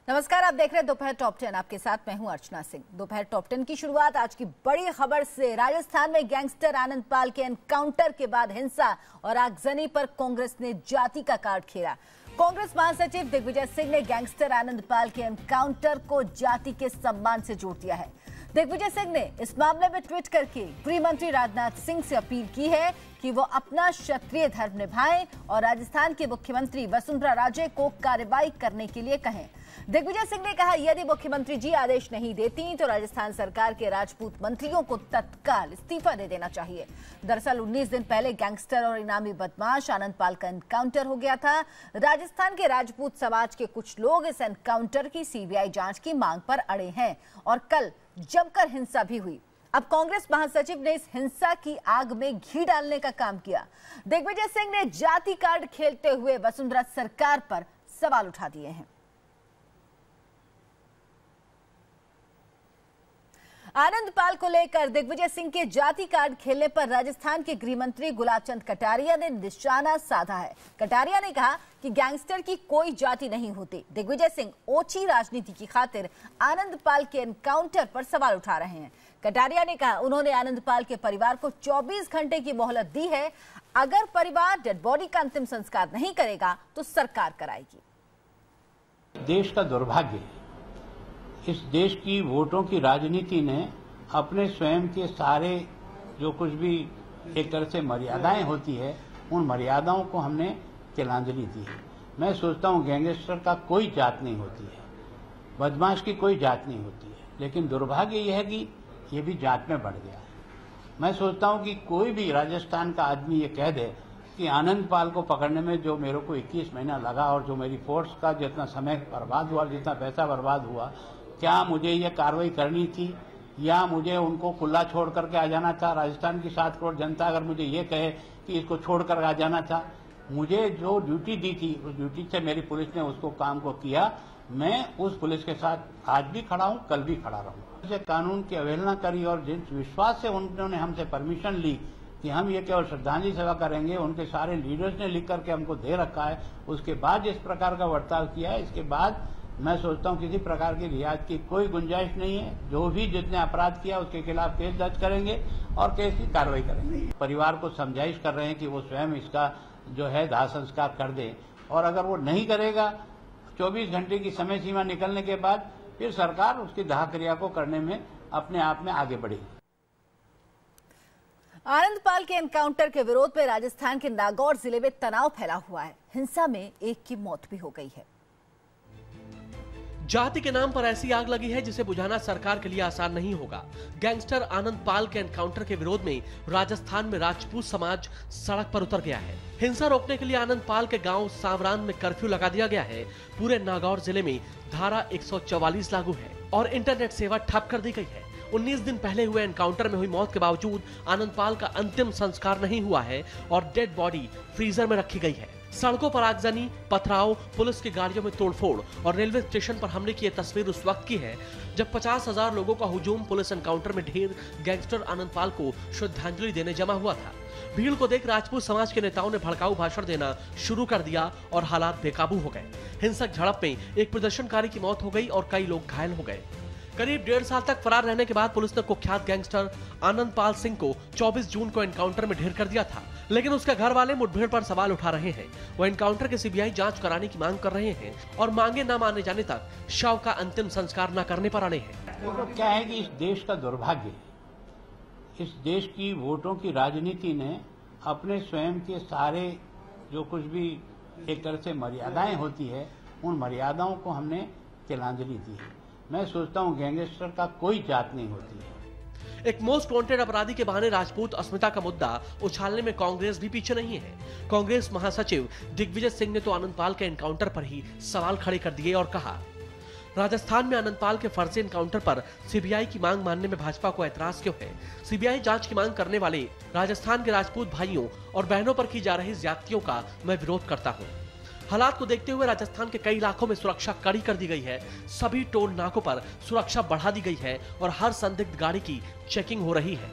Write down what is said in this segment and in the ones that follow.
नमस्कार, आप देख रहे हैं दोपहर टॉप 10। आपके साथ मैं हूं अर्चना सिंह। दोपहर टॉप 10 की शुरुआत आज की बड़ी खबर से। राजस्थान में गैंगस्टर आनंद पाल के एनकाउंटर के बाद हिंसा और आगजनी पर कांग्रेस ने जाति का कार्ड खेला। कांग्रेस महासचिव दिग्विजय सिंह ने गैंगस्टर आनंद पाल के एनकाउंटर को जाति के सम्मान से जोड़ दिया है। दिग्विजय सिंह ने इस मामले में ट्वीट करके गृह मंत्री राजनाथ सिंह से अपील की है कि वो अपना क्षत्रिय धर्म निभाएं और राजस्थान के मुख्यमंत्री वसुंधरा राजे को कार्रवाई करने के लिए कहें। दिग्विजय सिंह ने कहा, यदि मुख्यमंत्री जी आदेश नहीं देती तो राजस्थान सरकार के राजपूत मंत्रियों को तत्काल इस्तीफा दे देना चाहिए। दरअसल 19 दिन पहले गैंगस्टर और इनामी बदमाश आनंद पाल का एनकाउंटर हो गया था। राजस्थान के राजपूत समाज के कुछ लोग इस एनकाउंटर की सीबीआई जांच की मांग पर अड़े हैं और कल जमकर हिंसा भी हुई। अब कांग्रेस महासचिव ने इस हिंसा की आग में घी डालने का काम किया। दिग्विजय सिंह ने जाति कार्ड खेलते हुए वसुंधरा सरकार पर सवाल उठा दिए हैं। आनंद पाल को लेकर दिग्विजय सिंह के जाति कार्ड खेलने पर राजस्थान के गृह मंत्री गुलाब चंद कटारिया ने निशाना साधा है। कटारिया ने कहा कि गैंगस्टर की कोई जाति नहीं होती। दिग्विजय सिंह ओछी राजनीति की खातिर आनंद पाल के एनकाउंटर पर सवाल उठा रहे हैं। कटारिया ने कहा, उन्होंने आनंद पाल के परिवार को 24 घंटे की मोहलत दी है। अगर परिवार डेड बॉडी का अंतिम संस्कार नहीं करेगा तो सरकार कराएगी। देश का दुर्भाग्य है, इस देश की वोटों की राजनीति ने अपने स्वयं के सारे जो कुछ भी एक तरह से मर्यादाएं होती है, उन मर्यादाओं को हमने तिलांजलि दी है। मैं सोचता हूं गैंगस्टर का कोई जात नहीं होती है, बदमाश की कोई जात नहीं होती है, लेकिन दुर्भाग्य यह है कि ये भी जात में बढ़ गया है। मैं सोचता हूं कि कोई भी राजस्थान का आदमी ये कह दे कि आनंद पाल को पकड़ने में जो मेरे को 21 महीना लगा और जो मेरी फोर्स का जितना समय बर्बाद हुआ, जितना पैसा बर्बाद हुआ, क्या मुझे ये कार्रवाई करनी थी या मुझे उनको खुला छोड़ करके आ जाना था? राजस्थान की 7 करोड़ जनता अगर मुझे ये कहे कि इसको छोड़ कर आ जाना था, मुझे जो ड्यूटी दी थी उस ड्यूटी से मेरी पुलिस ने उसको काम को किया। मैं उस पुलिस के साथ आज भी खड़ा हूं, कल भी खड़ा रहूंगा। जैसे कानून की अवहेलना करी और जिस विश्वास से उन्होंने हमसे परमिशन ली कि हम ये केवल श्रद्धांजलि सभा करेंगे, उनके सारे लीडर्स ने लिख करके हमको दे रखा है, उसके बाद जिस प्रकार का बर्ताव किया है, इसके बाद मैं सोचता हूं किसी प्रकार की रियायत की कोई गुंजाइश नहीं है। जो भी जितने अपराध किया उसके खिलाफ केस दर्ज करेंगे और केस की कार्रवाई करेंगे। परिवार को समझाइश कर रहे हैं कि वो स्वयं इसका जो है दाह संस्कार कर दे, और अगर वो नहीं करेगा 24 घंटे की समय सीमा निकलने के बाद फिर सरकार उसकी दाह क्रिया को करने में अपने आप में आगे बढ़ेगी। आनंद पाल के एनकाउंटर के विरोध में राजस्थान के नागौर जिले में तनाव फैला हुआ है। हिंसा में एक की मौत भी हो गई है। जाति के नाम पर ऐसी आग लगी है जिसे बुझाना सरकार के लिए आसान नहीं होगा। गैंगस्टर आनंद पाल के एनकाउंटर के विरोध में राजस्थान में राजपूत समाज सड़क पर उतर गया है। हिंसा रोकने के लिए आनंद पाल के गांव सांवरान में कर्फ्यू लगा दिया गया है। पूरे नागौर जिले में धारा 144 लागू है और इंटरनेट सेवा ठप कर दी गई है। 19 दिन पहले हुए एनकाउंटर में हुई मौत के बावजूद आनंद पाल का अंतिम संस्कार नहीं हुआ है और डेड बॉडी फ्रीजर में रखी गई है। सड़कों पर आगजनी, पथराव, पुलिस की गाड़ियों में तोड़फोड़ और रेलवे स्टेशन पर हमले की तस्वीर उस वक्त की है जब 50,000 लोगों का हुजूम पुलिस एनकाउंटर में ढेर गैंगस्टर आनंद पाल को श्रद्धांजलि देने जमा हुआ था। भीड़ को देख राजपूत समाज के नेताओं ने भड़काऊ भाषण देना शुरू कर दिया और हालात बेकाबू हो गए। हिंसक झड़प में एक प्रदर्शनकारी की मौत हो गई और कई लोग घायल हो गए। करीब 1.5 साल तक फरार रहने के बाद पुलिस ने कुख्यात गैंगस्टर आनंद पाल सिंह को 24 जून को एनकाउंटर में ढेर कर दिया था, लेकिन उसके घर वाले मुठभेड़ पर सवाल उठा रहे हैं। वो एनकाउंटर की सीबीआई जांच कराने की मांग कर रहे हैं और मांगे न माने जाने तक शव का अंतिम संस्कार न करने पर अड़े हैं। तो क्या है कि इस देश का दुर्भाग्य है, इस देश की वोटों की राजनीति ने अपने स्वयं के सारे जो कुछ भी एक तरह से मर्यादाएं होती है, उन मर्यादाओं को हमने तिलांजलि दी है। मैं सोचता हूं गैंगस्टर का कोई जात नहीं होती है। एक मोस्ट वांटेड अपराधी के बहाने राजपूत अस्मिता का मुद्दा उछालने में कांग्रेस भी पीछे नहीं है। कांग्रेस महासचिव दिग्विजय सिंह ने तो आनंद पाल के एनकाउंटर पर ही सवाल खड़े कर दिए और कहा, राजस्थान में आनंद पाल के फर्जी एनकाउंटर पर सीबीआई की मांग मानने में भाजपा को ऐतराज क्यों है? सीबीआई जांच की मांग करने वाले राजस्थान के राजपूत भाइयों और बहनों पर की जा रही ज्यादतियों का मैं विरोध करता हूँ। हालात को देखते हुए राजस्थान के कई इलाकों में सुरक्षा कड़ी कर दी गई है। सभी टोल नाकों पर सुरक्षा बढ़ा दी गई है और हर संदिग्ध गाड़ी की चेकिंग हो रही है।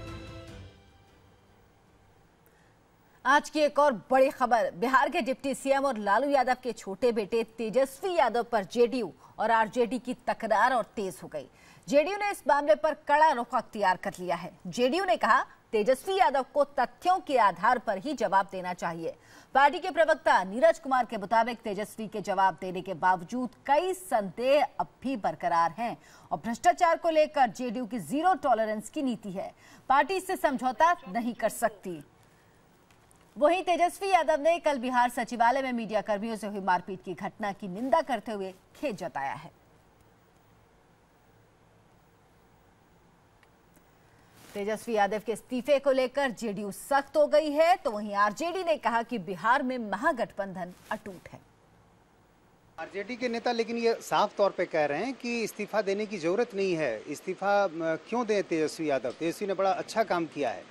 आज की एक और बड़ी खबर, बिहार के डिप्टी सीएम और लालू यादव के छोटे बेटे तेजस्वी यादव पर जेडीयू और आरजेडी की तकरार और तेज हो गई। जेडीयू ने इस मामले पर कड़ा रुख अख्तियार कर लिया है। जेडीयू ने कहा तेजस्वी यादव को तथ्यों के आधार पर ही जवाब देना चाहिए। पार्टी के प्रवक्ता नीरज कुमार के मुताबिक तेजस्वी के जवाब देने के बावजूद कई संदेह अब भी बरकरार हैं और भ्रष्टाचार को लेकर जेडीयू की जीरो टॉलरेंस की नीति है। पार्टी इससे समझौता नहीं कर सकती। वहीं तेजस्वी यादव ने कल बिहार सचिवालय में मीडिया कर्मियों से हुई मारपीट की घटना की निंदा करते हुए खेद जताया है। तेजस्वी यादव के इस्तीफे को लेकर जेडीयू सख्त हो गई है, तो वहीं आरजेडी ने कहा कि बिहार में महागठबंधन अटूट है। आरजेडी के नेता लेकिन ये साफ तौर पे कह रहे हैं कि इस्तीफा देने की जरूरत नहीं है। इस्तीफा क्यों दें तेजस्वी यादव? तेजस्वी ने बड़ा अच्छा काम किया है।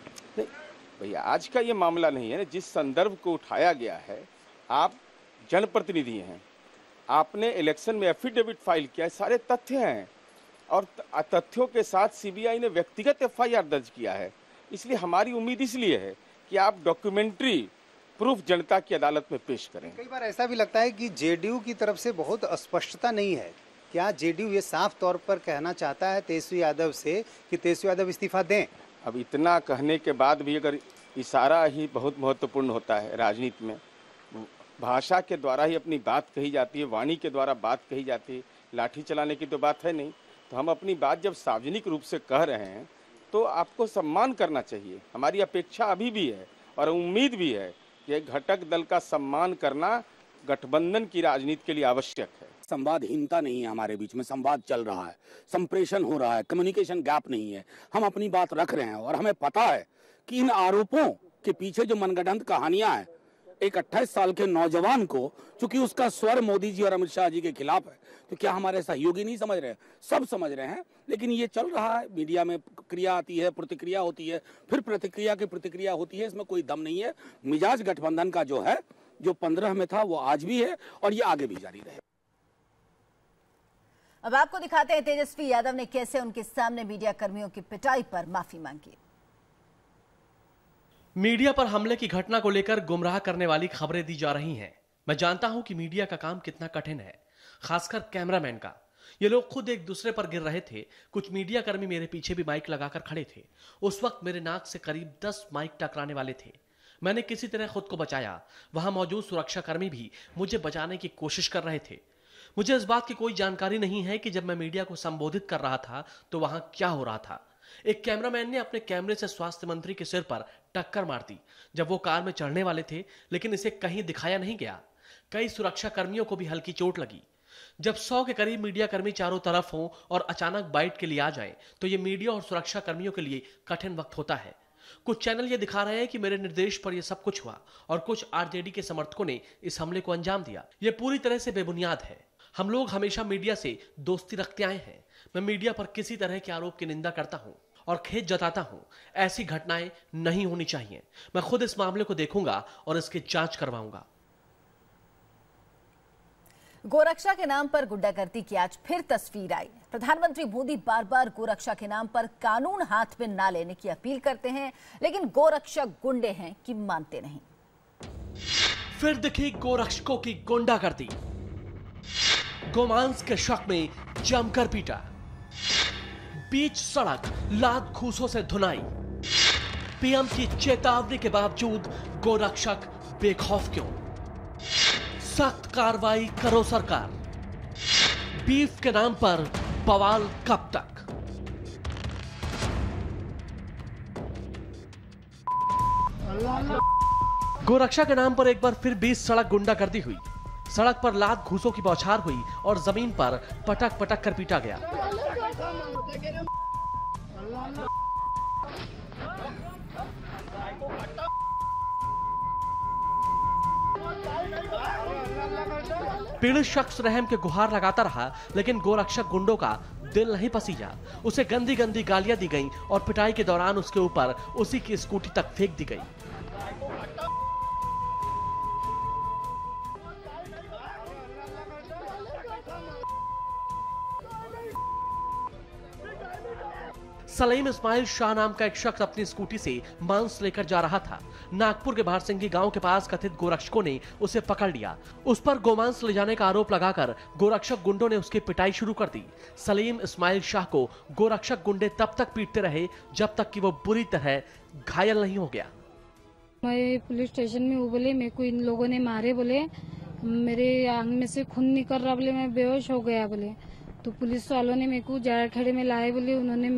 भैया आज का ये मामला नहीं है ना, जिस संदर्भ को उठाया गया है, आप जनप्रतिनिधि हैं, आपने इलेक्शन में एफिडेविट फाइल किया है, सारे तथ्य हैं और तथ्यों के साथ सीबीआई ने व्यक्तिगत एफआईआर दर्ज किया है। इसलिए हमारी उम्मीद इसलिए है कि आप डॉक्यूमेंट्री प्रूफ जनता की अदालत में पेश करें। कई बार ऐसा भी लगता है कि जेडीयू की तरफ से बहुत अस्पष्टता नहीं है। क्या जेडीयू ये साफ तौर पर कहना चाहता है तेजस्वी यादव से कि तेजस्वी यादव इस्तीफा दें? अब इतना कहने के बाद भी अगर इशारा ही बहुत महत्वपूर्ण होता है राजनीति में, भाषा के द्वारा ही अपनी बात कही जाती है, वाणी के द्वारा बात कही जाती है, लाठी चलाने की तो बात है नहीं। तो हम अपनी बात जब सार्वजनिक रूप से कह रहे हैं तो आपको सम्मान करना चाहिए। हमारी अपेक्षा अभी भी है और उम्मीद भी है कि घटक दल का सम्मान करना गठबंधन की राजनीति के लिए आवश्यक है। संवादहीनता नहीं है हमारे बीच में, संवाद चल रहा है, संप्रेषण हो रहा है, कम्युनिकेशन गैप नहीं है। हम अपनी बात रख रहे हैं और हमें पता है कि इन आरोपों के पीछे जो मनगढ़ंत कहानियां हैं, एक 28 साल के नौजवान को, चूंकि उसका स्वर मोदी जी और अमित शाह जी के खिलाफ है, तो क्या हमारे सहयोगी नहीं समझ रहे हैं? सब समझ रहे हैं, लेकिन ये चल रहा है। मीडिया में क्रिया आती है, प्रतिक्रिया होती है, फिर प्रतिक्रिया की प्रतिक्रिया होती है। इसमें कोई दम नहीं है। मिजाज गठबंधन का जो है, जो 15 में था वो आज भी है और ये आगे भी जारी रहे। अब आपको दिखाते हैं तेजस्वी यादव ने कैसे उनके सामने मीडिया कर्मियों की पिटाई पर माफी मांगी। मीडिया पर हमले की घटना को लेकर गुमराह करने वाली खबरें दी जा रही हैं। मैं जानता हूं कि मीडिया का काम कितना कठिन है, खासकर कैमरामैन का। ये लोग खुद एक दूसरे पर गिर रहे थे। कुछ मीडिया कर्मी मेरे पीछे भी माइक लगाकर खड़े थे। उस वक्त मेरे नाक से करीब 10 माइक टकराने वाले थे। मैंने किसी तरह खुद को बचाया। वहां मौजूद सुरक्षा कर्मी भी मुझे बचाने की कोशिश कर रहे थे। मुझे इस बात की कोई जानकारी नहीं है कि जब मैं मीडिया को संबोधित कर रहा था तो वहां क्या हो रहा था। एक कैमरामैन ने अपने कैमरे से स्वास्थ्य मंत्री के सिर पर टक्कर मार दी जब वो कार में चढ़ने वाले थे, लेकिन इसे कहीं दिखाया नहीं गया। कई सुरक्षा कर्मियों को भी हल्की चोट लगी। जब 100 के करीब मीडिया कर्मी चारों तरफ हों और अचानक बाइट के लिए आ जाएं, तो ये मीडिया और सुरक्षा कर्मियों के लिए कठिन वक्त होता है। कुछ चैनल ये दिखा रहे हैं कि मेरे निर्देश पर यह सब कुछ हुआ और कुछ आरजेडी के समर्थकों ने इस हमले को अंजाम दिया। यह पूरी तरह से बेबुनियाद है। हम लोग हमेशा मीडिया से दोस्ती रखते आए हैं। मैं मीडिया पर किसी तरह के आरोप की निंदा करता हूं और खेद जताता हूं। ऐसी घटनाएं नहीं होनी चाहिए। मैं खुद इस मामले को देखूंगा और इसकी जांच करवाऊंगा। गोरक्षा के नाम पर गुंडागर्दी की आज फिर तस्वीर आई। प्रधानमंत्री मोदी बार बार गोरक्षा के नाम पर कानून हाथ में ना लेने की अपील करते हैं, लेकिन गोरक्षक गुंडे हैं कि मानते नहीं। फिर दिखी गोरक्षकों की गुंडागर्दी। गोमांस के शक में जमकर पीटा, बीच सड़क लात घूसों से धुनाई। पीएम की चेतावनी के बावजूद गोरक्षक बेखौफ क्यों? सख्त कार्रवाई करो सरकार। बीफ के नाम पर बवाल कब तक? गोरक्षा के नाम पर एक बार फिर 20 सड़क गुंडागर्दी हुई। सड़क पर लात घूसों की बौछार हुई और जमीन पर पटक पटक कर पीटा गया। पीड़ित शख्स रहम के गुहार लगाता रहा, लेकिन गोरक्षक गुंडों का दिल नहीं पसीजा। उसे गंदी गंदी गालियां दी गईं और पिटाई के दौरान उसके ऊपर उसी की स्कूटी तक फेंक दी गई। सलीम इस्माइल शाह नाम का एक शख्स अपनी स्कूटी से मांस लेकर जा रहा था। नागपुर के भारसिंगी गांव के पास कथित गोरक्षकों ने उसे पकड़ लिया। उस पर गोमांस ले जाने का आरोप लगाकर गोरक्षक गुंडों ने उसकी पिटाई शुरू कर दी। सलीम इस्माइल शाह को गोरक्षक गुंडे तब तक पीटते रहे जब तक कि वो बुरी तरह घायल नहीं हो गया। मैं पुलिस स्टेशन में बोले मेरे को इन लोगों ने मारे, बोले मेरे आंख में से खून निकल रहा, बोले मैं बेहोश हो गया बोले। तो पुलिस वालों ने मेरे को जाड़खेड़े में लाए, बोले उन्होंने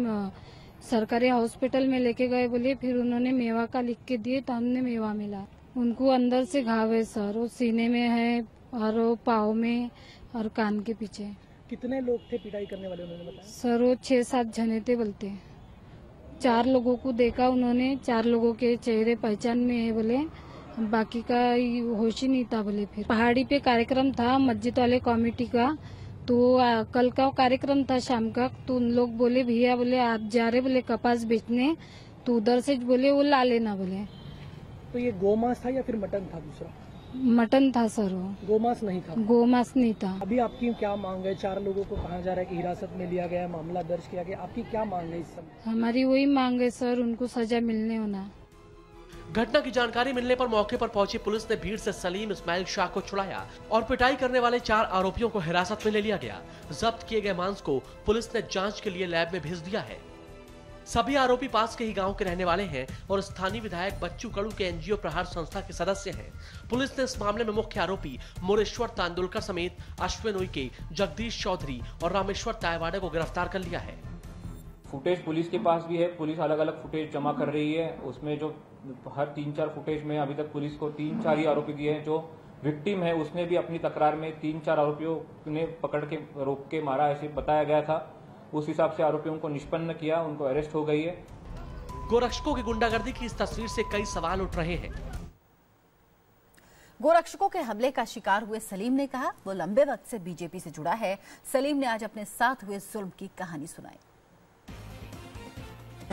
सरकारी हॉस्पिटल में लेके गए, बोले फिर उन्होंने मेवा का लिख के दिए तो हमने मेवा मिला। उनको अंदर से घाव है सर, वो सीने में है और वो पाँव में और कान के पीछे। कितने लोग थे पिटाई करने वाले उन्होंने बताया? सर वो 6-7 जने थे बोलते। 4 लोगों को देखा उन्होंने, 4 लोगों के चेहरे पहचान में है बोले, बाकी का होश ही नहीं था बोले। फिर पहाड़ी पे कार्यक्रम था मस्जिद वाले कमेटी का, तो कल का कार्यक्रम था शाम का, तो उन लोग बोले भैया बोले आप जा रहे बोले कपास बेचने, तो उधर से बोले वो ला लेना बोले। तो ये गोमांस था या फिर मटन था? दूसरा मटन था सर, वो गोमांस नहीं था। गोमांस नहीं था। अभी आपकी क्या मांग है? 4 लोगों को कहा जा रहा है कि हिरासत में लिया गया, मामला दर्ज किया गया, आपकी क्या मांग है इस समय? हमारी वही मांग है सर, उनको सजा मिलने होना। घटना की जानकारी मिलने पर मौके पर पहुंची पुलिस ने भीड़ से सलीम इस्माइल शाह को छुड़ाया और पिटाई करने वाले 4 आरोपियों को हिरासत में ले लिया गया। जब्त किए गए मांस को पुलिस ने जांच के लिए लैब में भेज दिया है। सभी आरोपी पास के ही गांव के रहने वाले हैं और स्थानीय विधायक बच्चू कड़ू के एनजीओ प्रहार संस्था के सदस्य हैं। पुलिस ने इस मामले में मुख्य आरोपी मोरेश्वर तांदुलकर समेत अश्विन उइके, जगदीश चौधरी और रामेश्वर तायवाड़े को गिरफ्तार कर लिया है। फुटेज पुलिस के पास भी है, पुलिस अलग अलग फुटेज जमा कर रही है। उसमें जो हर 3-4 फुटेज में अभी तक पुलिस को 3-4 ही आरोपी दिए हैं। जो विक्टिम है उसने भी अपनी तकरार में 3-4 आरोपियों ने पकड़ के रोक के मारा ऐसे बताया गया था। उस हिसाब से आरोपियों को निष्पन्न किया, उनको अरेस्ट हो गई है। गोरक्षकों की गुंडागर्दी की इस तस्वीर से कई सवाल उठ रहे हैं। गोरक्षकों के हमले का शिकार हुए सलीम ने कहा वो लंबे वक्त से बीजेपी से जुड़ा है। सलीम ने आज अपने साथ हुए जुल्म की कहानी सुनाई।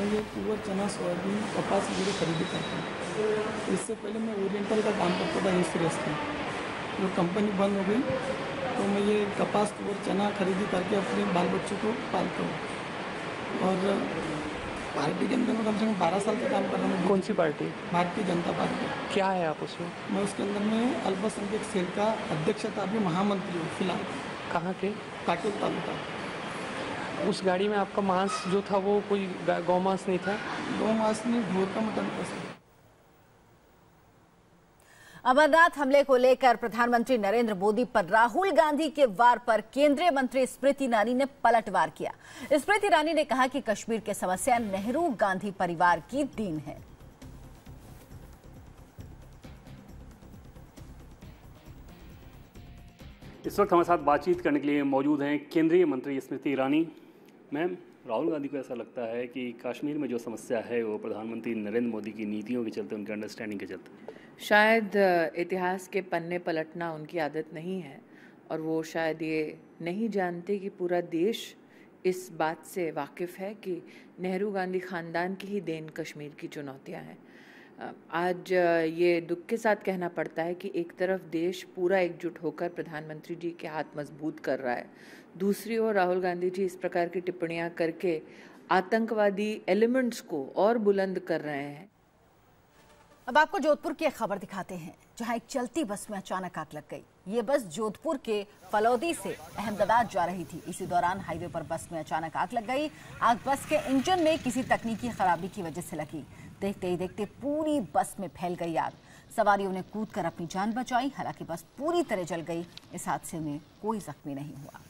ये तुअर, चना, सोयाबीन, कपास वगैरह खरीदी करता हूँ। इससे पहले मैं ओरिएंटल का काम करता था इंश्योरेंस का। जो कंपनी बंद हो गई तो मैं ये कपास, तुअर, चना खरीदी करके अपने बाल बच्चों को पालता हूँ। और पार्टी के अंदर में कम से कम 12 साल का काम कर रहा हूँ। कौन सी पार्टी? भारतीय जनता पार्टी। क्या है आप उसमें? मैं उसके अंदर में अल्पसंख्यक सेल का अध्यक्ष था, अभी महामंत्री हूँ फिलहाल। कहाँ के? काटोल तालुका। उस गाड़ी में आपका मांस जो था वो कोई गौ मांस नहीं था? गौ मांस नहीं, ढोर का मटन था। अमरनाथ हमले को लेकर प्रधानमंत्री नरेंद्र मोदी पर राहुल गांधी के वार पर केंद्रीय मंत्री स्मृति ईरानी ने पलटवार किया। स्मृति ईरानी ने कहा कि कश्मीर की समस्या नेहरू गांधी परिवार की देन है। इस वक्त हमारे साथ बातचीत करने के लिए मौजूद हैं केंद्रीय मंत्री स्मृति ईरानी। मैम, राहुल गांधी को ऐसा लगता है कि कश्मीर में जो समस्या है वो प्रधानमंत्री नरेंद्र मोदी की नीतियों के चलते, उनके अंडरस्टैंडिंग के चलते? शायद इतिहास के पन्ने पलटना उनकी आदत नहीं है और वो शायद ये नहीं जानते कि पूरा देश इस बात से वाकिफ़ है कि नेहरू गांधी ख़ानदान की ही देन कश्मीर की चुनौतियां हैं। आज ये दुख के साथ कहना पड़ता है कि एक तरफ देश पूरा एकजुट होकर प्रधानमंत्री जी के हाथ मजबूत कर रहा है, दूसरी ओर राहुल गांधी जी इस प्रकार की टिप्पणियां करके आतंकवादी एलिमेंट्स को और बुलंद कर रहे हैं। अब आपको जोधपुर की एक खबर दिखाते हैं जहां एक चलती बस में अचानक आग लग गई। ये बस जोधपुर के फलौदी से अहमदाबाद जा रही थी। इसी दौरान हाईवे पर बस में अचानक आग लग गई। आग बस के इंजन में किसी तकनीकी खराबी की वजह से लगी। देखते ही देखते पूरी बस में फैल गई आग। सवारियों ने कूदकर अपनी जान बचाई, हालांकि बस पूरी तरह जल गई। इस हादसे में कोई जख्मी नहीं हुआ।